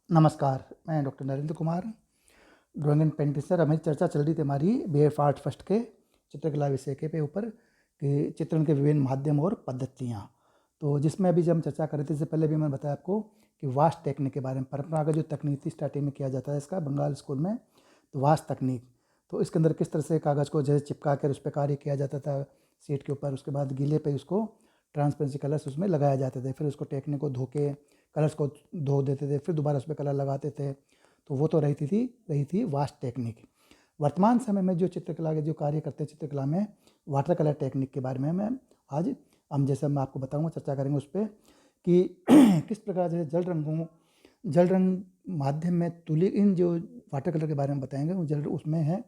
नमस्कार, मैं doctor Narendra Kumar, drawing and painting sir. हमारी चर्चा चल रही थी हमारी BA आर्ट फर्स्ट के चित्रकला विषय के ऊपर कि चित्रण के विभिन्न माध्यम और पद्धतियाँ। तो जिसमें अभी जब हम चर्चा कर रहे थे, इससे पहले भी मैंने बताया आपको कि वाश टेक्निक के बारे में। परंपरागत जो तकनीक थी स्टार्टिंग में किया जाता है इसका बंगाल स्कूल में, तो वाश तकनीक। तो इसके अंदर किस तरह से कागज़ को जैसे चिपका कर उस पर कार्य किया जाता था सीट के ऊपर, उसके बाद गीले पे उसको ट्रांसपेरेंसी कलर्स उसमें लगाए जाते थे, फिर उसको टेक्निक को धो के कलर्स को धो देते थे, फिर दोबारा उस पर कलर लगाते थे। तो वो तो रही थी वास्ट टेक्निक। वर्तमान समय में जो चित्रकला के जो कार्य करते हैं चित्रकला में, वाटर कलर टेक्निक के बारे में मैं आज जैसे मैं आपको बताऊंगा, चर्चा करेंगे उस पर कि किस प्रकार से जल रंग माध्यम में तुली इन जो वाटर कलर के बारे में बताएंगे। वो जल उसमें है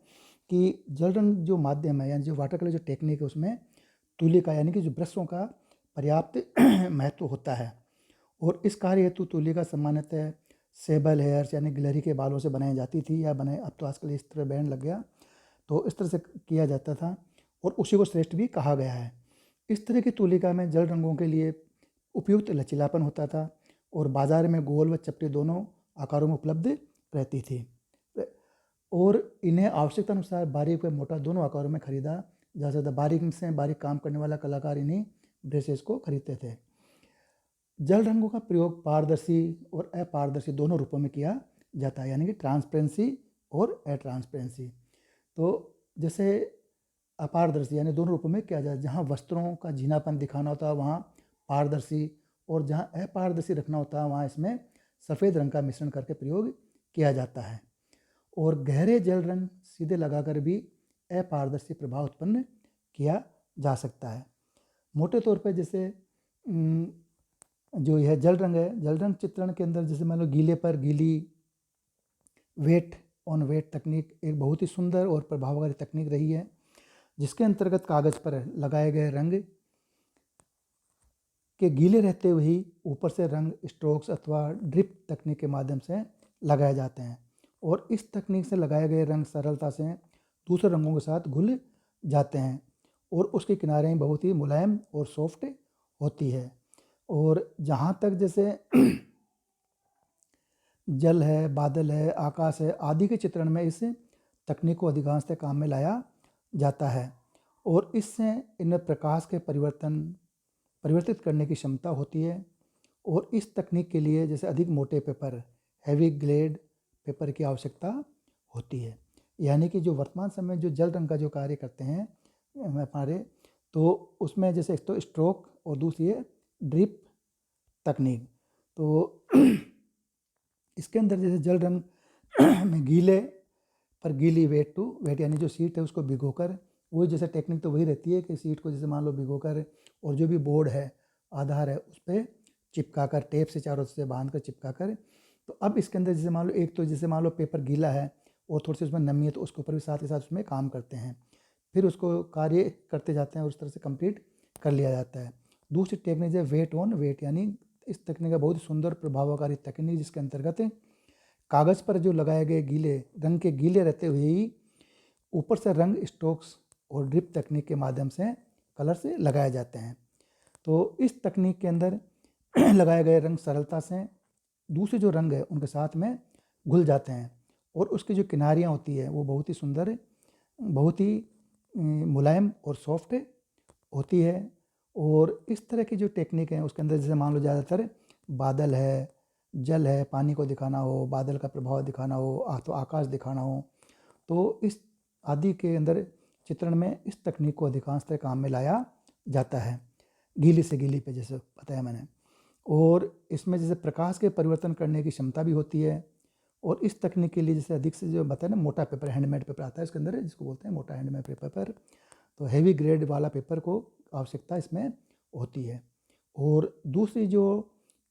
कि जल रंग जो माध्यम है, यानी जो वाटर कलर जो टेक्निक है, उसमें तुली का यानी कि जो ब्रशों का पर्याप्त महत्व होता है। और इस कार्य हेतु तुलिका सामान्यतः सेबल हेयर्स यानी गिलहरी के बालों से बनाई जाती थी, या बनाए, अब तो आजकल इस तरह बैंड लग गया, तो इस तरह से किया जाता था और उसी को श्रेष्ठ भी कहा गया है। इस तरह की तुलिका में जल रंगों के लिए उपयुक्त लचीलापन होता था और बाजार में गोल व चपटी दोनों आकारों में उपलब्ध रहती थी, और इन्हें आवश्यकता अनुसार बारीक व मोटा दोनों आकारों में खरीदा जा सकता। बारीक से बारीक काम करने वाला कलाकार इन्हीं ब्रशेस को खरीदते थे। जल रंगों का प्रयोग पारदर्शी और अपारदर्शी दोनों रूपों में किया जाता है, यानी कि ट्रांसपेरेंसी और अट्रांसपेरेंसी। तो जैसे अपारदर्शी यानी दोनों रूपों में किया जाता है, जहाँ वस्त्रों का झीनापन दिखाना होता है वहाँ पारदर्शी, और जहाँ अपारदर्शी रखना होता है वहाँ इसमें सफ़ेद रंग का मिश्रण करके प्रयोग किया जाता है। और गहरे जल रंग सीधे लगाकर भी अपारदर्शी प्रभाव उत्पन्न किया जा सकता है। मोटे तौर पर जैसे जो यह जल रंग है, जल रंग चित्रण के अंदर जैसे मान लो गीले पर गीली वेट ऑन वेट तकनीक एक बहुत ही सुंदर और प्रभावकारी तकनीक रही है, जिसके अंतर्गत कागज़ पर लगाए गए रंग के गीले रहते हुए ही ऊपर से रंग स्ट्रोक्स अथवा ड्रिप तकनीक के माध्यम से लगाए जाते हैं, और इस तकनीक से लगाए गए रंग सरलता से दूसरे रंगों के साथ घुल जाते हैं और उसकी किनारें बहुत ही मुलायम और सॉफ्ट होती है। और जहाँ तक जैसे जल है, बादल है, आकाश है आदि के चित्रण में इस तकनीक को अधिकांशतः काम में लाया जाता है, और इससे इनमें प्रकाश के परिवर्तित करने की क्षमता होती है। और इस तकनीक के लिए जैसे अधिक मोटे पेपर, हैवी ग्लेड पेपर की आवश्यकता होती है। यानी कि जो वर्तमान समय में जो जल रंग का जो कार्य करते हैं हमारे, तो उसमें जैसे एक तो स्ट्रोक और दूसरी है ड्रिप तकनीक। तो इसके अंदर जैसे जल रंग में गीले पर गीली वेट टू वेट यानी जो सीट है उसको भिगोकर, वही जैसे टेक्निक तो वही रहती है कि सीट को जैसे मान लो भिगोकर और जो भी बोर्ड है आधार है उस पर चिपका कर, टेप से चारों से बांध कर चिपका कर। तो अब इसके अंदर जैसे मान लो एक तो जैसे मान लो पेपर गीला है और थोड़ी सी उसमें नमी है, तो उसके ऊपर भी साथ ही साथ उसमें काम करते हैं, फिर उसको कार्य करते जाते हैं और उस तरह से कंप्लीट कर लिया जाता है। दूसरी टेक्निक है वेट ऑन वेट, यानी इस तकनीक का बहुत ही सुंदर प्रभावकारी तकनीक, जिसके अंतर्गत कागज़ पर जो लगाए गए गीले रंग के गीले रहते हुए ही ऊपर से रंग स्ट्रोक्स और ड्रिप तकनीक के माध्यम से कलर से लगाए जाते हैं। तो इस तकनीक के अंदर लगाए गए रंग सरलता से दूसरे जो रंग है उनके साथ में घुल जाते हैं, और उसकी जो किनारियाँ होती है वो बहुत ही सुंदर, बहुत ही मुलायम और सॉफ्ट होती है। और इस तरह की जो टेक्निक है उसके अंदर जैसे मान लो ज़्यादातर बादल है, जल है, पानी को दिखाना हो, बादल का प्रभाव दिखाना हो, तो आकाश दिखाना हो, तो इस आदि के अंदर चित्रण में इस तकनीक को अधिकांशतः काम में लाया जाता है, गीली से गीली पे जैसे बताया मैंने। और इसमें जैसे प्रकाश के परिवर्तन करने की क्षमता भी होती है, और इस तकनीक के लिए जैसे अधिक से जो बताया ना मोटा पेपर, हैंडमेड पेपर आता है इसके अंदर, जिसको बोलते हैं मोटा हैंडमेड पेपर, तो हैवी ग्रेड वाला पेपर को आवश्यकता इसमें होती है। और दूसरी जो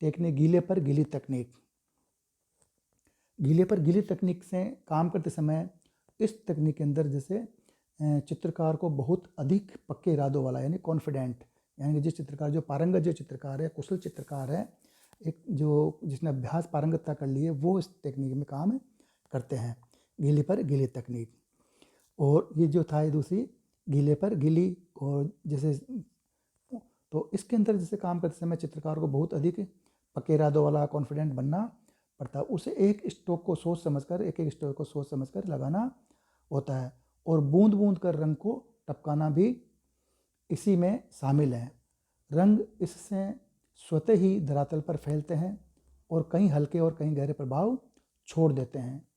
टेक्निक गीले पर गीली तकनीक, गीले पर गीली तकनीक से काम करते समय इस तकनीक के अंदर जैसे चित्रकार को बहुत अधिक पक्के इरादों वाला यानी कॉन्फिडेंट, यानी कि जिस चित्रकार जो पारंगत जो चित्रकार है, कुशल चित्रकार है, एक जो जिसने अभ्यास पारंगतता कर ली है, वो इस टेक्निक में काम करते हैं, गीले पर गीली तकनीक। और ये जो था ये दूसरी गीले पर गीली, और जैसे तो इसके अंदर जैसे काम करते समय चित्रकार को बहुत अधिक पक्के इरादों वाला कॉन्फिडेंट बनना पड़ता है। उसे एक स्ट्रोक को सोच समझकर, एक एक स्ट्रोक को सोच समझकर लगाना होता है। और बूंद बूंद कर रंग को टपकाना भी इसी में शामिल है। रंग इससे स्वतः ही धरातल पर फैलते हैं और कहीं हल्के और कहीं गहरे प्रभाव छोड़ देते हैं।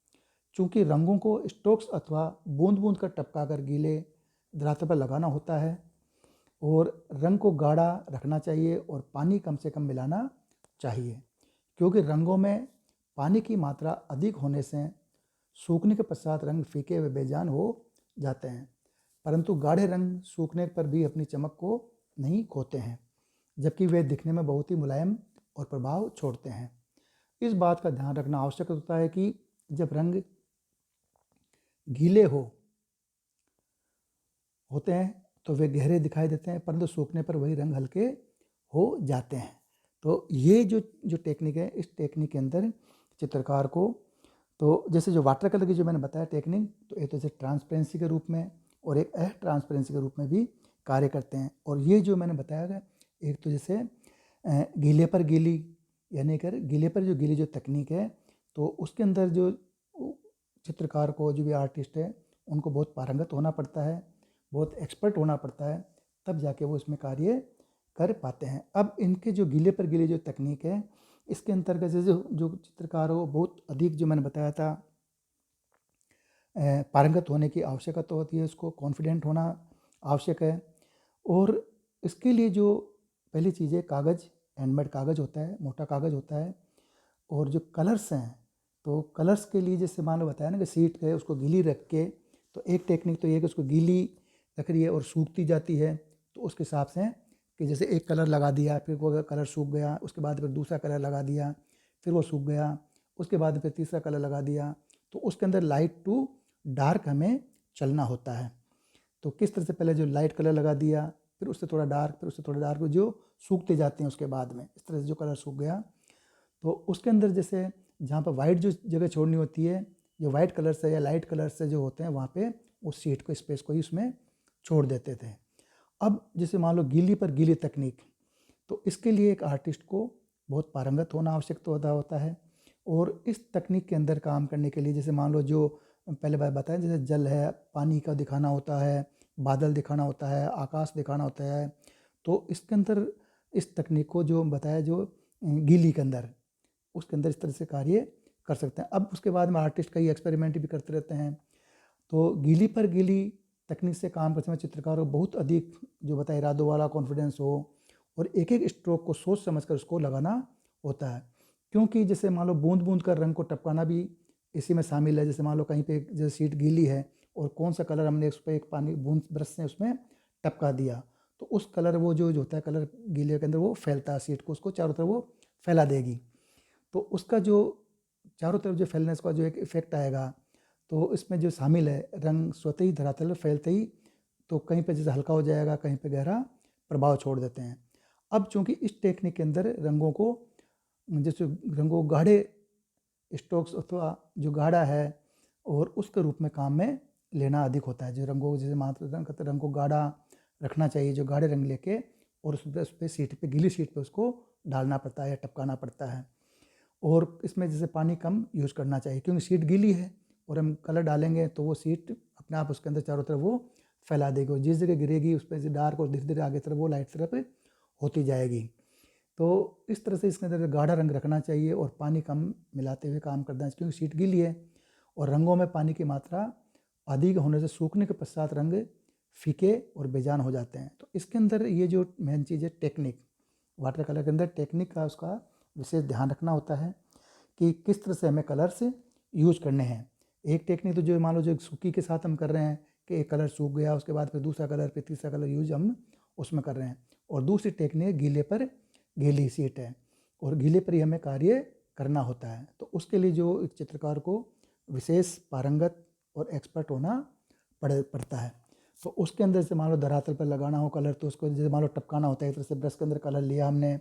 चूँकि रंगों को स्ट्रोक्स अथवा बूंद बूंद कर टपकाकर गीले धरातल पर लगाना होता है और रंग को गाढ़ा रखना चाहिए और पानी कम से कम मिलाना चाहिए, क्योंकि रंगों में पानी की मात्रा अधिक होने से सूखने के पश्चात रंग फीके व बेजान हो जाते हैं, परंतु गाढ़े रंग सूखने पर भी अपनी चमक को नहीं खोते हैं, जबकि वे दिखने में बहुत ही मुलायम और प्रभाव छोड़ते हैं। इस बात का ध्यान रखना आवश्यक होता है कि जब रंग गीले होते हैं तो वे गहरे दिखाई देते हैं, परंतु सूखने पर वही रंग हल्के हो जाते हैं। तो ये जो टेक्निक है, इस टेक्निक के अंदर चित्रकार को, तो जैसे जो वाटर कलर की जो मैंने बताया टेक्निक, तो एक तो जैसे ट्रांसपेरेंसी के रूप में और एक ट्रांसपेरेंसी के रूप में भी कार्य करते हैं। और ये जो मैंने बताया है, एक तो जैसे गीले पर गीली, यानी कर गीले पर जो गीली जो तकनीक है, तो उसके अंदर जो चित्रकार को, जो भी आर्टिस्ट है, उनको बहुत पारंगत होना पड़ता है, बहुत एक्सपर्ट होना पड़ता है, तब जाके वो इसमें कार्य कर पाते हैं। अब इनके जो गीले पर गीली जो तकनीक है, इसके अंतर्गत जो चित्रकार हो, बहुत अधिक जो मैंने बताया था पारंगत होने की आवश्यकता होती है, उसको कॉन्फिडेंट होना आवश्यक है। और इसके लिए जो पहली चीज़ है, कागज़, हैंडमेड कागज़ होता है, मोटा कागज़ होता है। और जो कलर्स हैं, तो कलर्स के लिए जैसे मान लो बताया ना कि सीट है उसको गीली रख के, तो एक टेक्निक तो ये है कि उसको गीली रख रही है और सूखती जाती है, तो उसके हिसाब से कि जैसे एक कलर लगा दिया, फिर वो कलर सूख गया, उसके बाद फिर दूसरा कलर लगा दिया, फिर वो सूख गया, उसके बाद फिर तीसरा कलर लगा दिया, तो उसके अंदर लाइट टू डार्क हमें चलना होता है। तो किस तरह से पहले जो लाइट कलर लगा दिया, फिर उससे थोड़ा डार्क, फिर उससे थोड़ा डार्क, जो सूखते जाते हैं उसके बाद में, इस तरह से जो कलर सूख गया, तो उसके अंदर जैसे जहाँ पर वाइट जो जगह छोड़नी होती है, जो वाइट कलर से या लाइट कलर से जो होते हैं, वहाँ पे उस सीट को, स्पेस को ही उसमें छोड़ देते थे। अब जैसे मान लो गीली पर गीली तकनीक, तो इसके लिए एक आर्टिस्ट को बहुत पारंगत होना आवश्यक होता है। और इस तकनीक के अंदर काम करने के लिए, जैसे मान लो जो पहले बात बताया, जैसे जल है, पानी का दिखाना होता है, बादल दिखाना होता है, आकाश दिखाना होता है, तो इसके अंदर इस तकनीक को जो बताया, जो गीली के अंदर, उसके अंदर इस तरह से कार्य कर सकते हैं। अब उसके बाद में आर्टिस्ट कई एक्सपेरिमेंट भी करते रहते हैं। तो गीली पर गीली तकनीक से काम करते समय चित्रकार को बहुत अधिक जो बताया इरादों वाला कॉन्फिडेंस हो और एक एक स्ट्रोक को सोच समझकर उसको लगाना होता है, क्योंकि जैसे मान लो बूंद बूंद कर रंग को टपकाना भी इसी में शामिल है। जैसे मान लो कहीं पे जैसे सीट गीली है और कौन सा कलर हमने उस पर एक पानी बूंद ब्रश से उसमें टपका दिया, तो उस कलर वो जो होता है कलर गीले के अंदर, वो फैलता है सीट को, उसको चारों तरफ वो फैला देगी, तो उसका जो चारों तरफ जो फैलने का जो एक इफेक्ट आएगा, तो इसमें जो शामिल है, रंग स्वतः ही धरातल फैलते ही, तो कहीं पे जैसे हल्का हो जाएगा, कहीं पे गहरा प्रभाव छोड़ देते हैं। अब चूंकि इस टेक्निक के अंदर रंगों को, जैसे रंगों गाढ़े स्ट्रोक्स अथवा जो गाढ़ा है और उसके रूप में काम में लेना अधिक होता है। जो रंगों, जैसे मात्र रंग को गाढ़ा रखना चाहिए, जो गाढ़े रंग लेके और उस पर सीट पे, गीली सीट पे उसको डालना पड़ता है या टपकाना पड़ता है। और इसमें जैसे पानी कम यूज़ करना चाहिए, क्योंकि सीट गीली है और हम कलर डालेंगे तो वो सीट अपने आप उसके अंदर चारों तरफ वो फैला देगी, और जिस जगह गिरेगी उस पर से डार्क और धीरे धीरे आगे तरफ वो लाइट तरफ होती जाएगी। तो इस तरह से इसके अंदर गाढ़ा रंग रखना चाहिए और पानी कम मिलाते हुए काम करना है, क्योंकि सीट गीली है और रंगों में पानी की मात्रा अधिक होने से सूखने के पश्चात रंग फीके और बेजान हो जाते हैं। तो इसके अंदर ये जो मेन चीज़ है टेक्निक, वाटर कलर के अंदर टेक्निक का उसका विशेष ध्यान रखना होता है कि किस तरह से हमें कलर्स यूज करने हैं। एक टेक्निक तो जो मान लो जो सूखी के साथ हम कर रहे हैं कि एक कलर सूख गया, उसके बाद फिर दूसरा कलर, फिर तीसरा कलर यूज हम उसमें कर रहे हैं, और दूसरी टेक्निक गीले पर गीली सीट है और गीले पर ही हमें कार्य करना होता है। तो उसके लिए जो एक चित्रकार को विशेष पारंगत और एक्सपर्ट होना पड़ता है। तो उसके अंदर से मान लो धरातल पर लगाना हो कलर, तो उसको जैसे मान लो टपकाना होता है, एक तरह से ब्रश के अंदर कलर लिया हमने,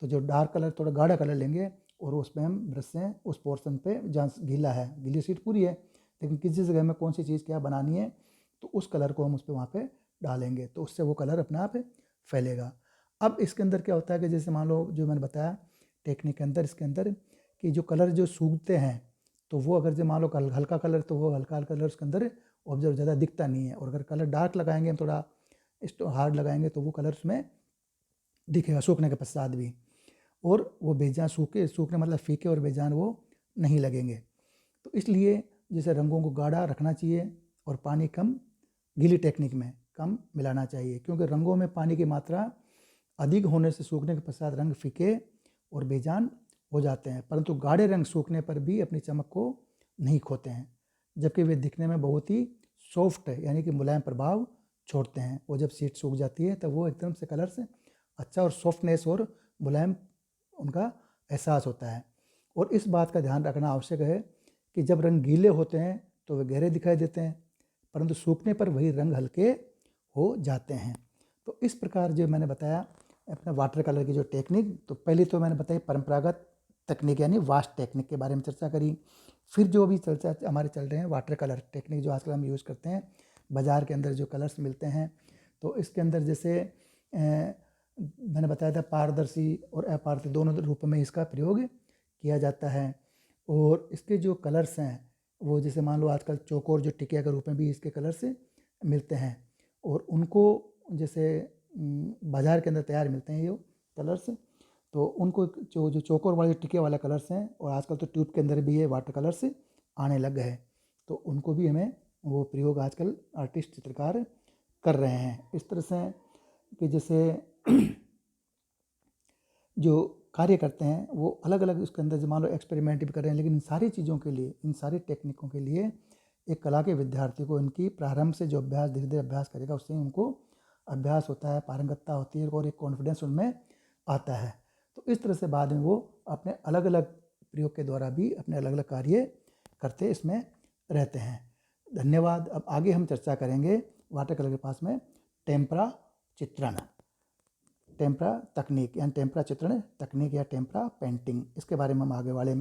तो जो डार्क कलर, थोड़ा गाढ़ा कलर लेंगे और उसमें हम ब्रश से उस पोर्शन पे जहाँ गीला है, गीली सीट पूरी है लेकिन किसी जगह में कौन सी चीज़ क्या बनानी है, तो उस कलर को हम उस पर वहाँ पे डालेंगे, तो उससे वो कलर अपने आप फैलेगा। अब इसके अंदर क्या होता है कि जैसे मान लो जो मैंने बताया टेक्निक के अंदर, इसके अंदर कि जो कलर जो सूखते हैं तो वो अगर जो मान लो हल्का कलर, तो वो हल्का कलर उसके अंदर ऑब्जर्व ज़्यादा दिखता नहीं है, और अगर कलर डार्क लगाएंगे हम, थोड़ा हार्ड लगाएंगे, तो वो कलर उसमें दिखेगा सूखने के पश्चात भी, और वो बेजान सूखने मतलब फीके और बेजान वो नहीं लगेंगे। तो इसलिए जैसे रंगों को गाढ़ा रखना चाहिए और पानी कम, गीली टेक्निक में कम मिलाना चाहिए, क्योंकि रंगों में पानी की मात्रा अधिक होने से सूखने के पश्चात रंग फीके और बेजान हो जाते हैं, परंतु गाढ़े रंग सूखने पर भी अपनी चमक को नहीं खोते हैं, जबकि वे दिखने में बहुत ही सॉफ्ट यानी कि मुलायम प्रभाव छोड़ते हैं। वो जब शीट सूख जाती है तब वो एकदम से कलर से अच्छा और सॉफ्टनेस और मुलायम उनका एहसास होता है। और इस बात का ध्यान रखना आवश्यक है कि जब रंग गीले होते हैं तो वे गहरे दिखाई देते हैं, परंतु सूखने पर वही रंग हल्के हो जाते हैं। तो इस प्रकार जो मैंने बताया अपना वाटर कलर की जो टेक्निक, तो पहले तो मैंने बताई परंपरागत तकनीक यानी वाश टेक्निक के बारे में चर्चा करी। फिर जो अभी चर्चा हमारे चल रहे हैं वाटर कलर टेक्निक जो आजकल हम यूज़ करते हैं, बाज़ार के अंदर जो कलर्स मिलते हैं, तो इसके अंदर जैसे मैंने बताया था पारदर्शी और अपारदर्शी दोनों रूप में इसका प्रयोग किया जाता है। और इसके जो कलर्स हैं वो जैसे मान लो आजकल चौकोर जो टिकिया के रूप में भी इसके कलर्स मिलते हैं, और उनको जैसे बाज़ार के अंदर तैयार मिलते हैं ये कलर्स, तो उनको जो चौकोर वाले टिकिया वाले कलर्स हैं, और आजकल तो ट्यूब के अंदर भी ये वाटर कलर्स आने लग गए हैं, तो उनको भी हमें वो प्रयोग आजकल आर्टिस्ट चित्रकार कर रहे हैं। इस तरह से कि जैसे जो कार्य करते हैं वो अलग अलग उसके अंदर मान लो एक्सपेरिमेंट भी कर रहे हैं, लेकिन इन सारी चीज़ों के लिए, इन सारी टेक्निकों के लिए एक कला के विद्यार्थी को इनकी प्रारंभ से जो अभ्यास धीरे धीरे अभ्यास करेगा उससे उनको अभ्यास होता है, पारंगतता होती है और एक कॉन्फिडेंस उनमें आता है। तो इस तरह से बाद में वो अपने अलग अलग प्रयोग के द्वारा भी अपने अलग अलग कार्य करते इसमें रहते हैं। धन्यवाद। अब आगे हम चर्चा करेंगे वाटर कलर के पास में टेम्परा चित्रण, टेम्परा तकनीक यानी टेम्परा चित्रण तकनीक या टेम्परा पेंटिंग, इसके बारे में हम आगे वाले में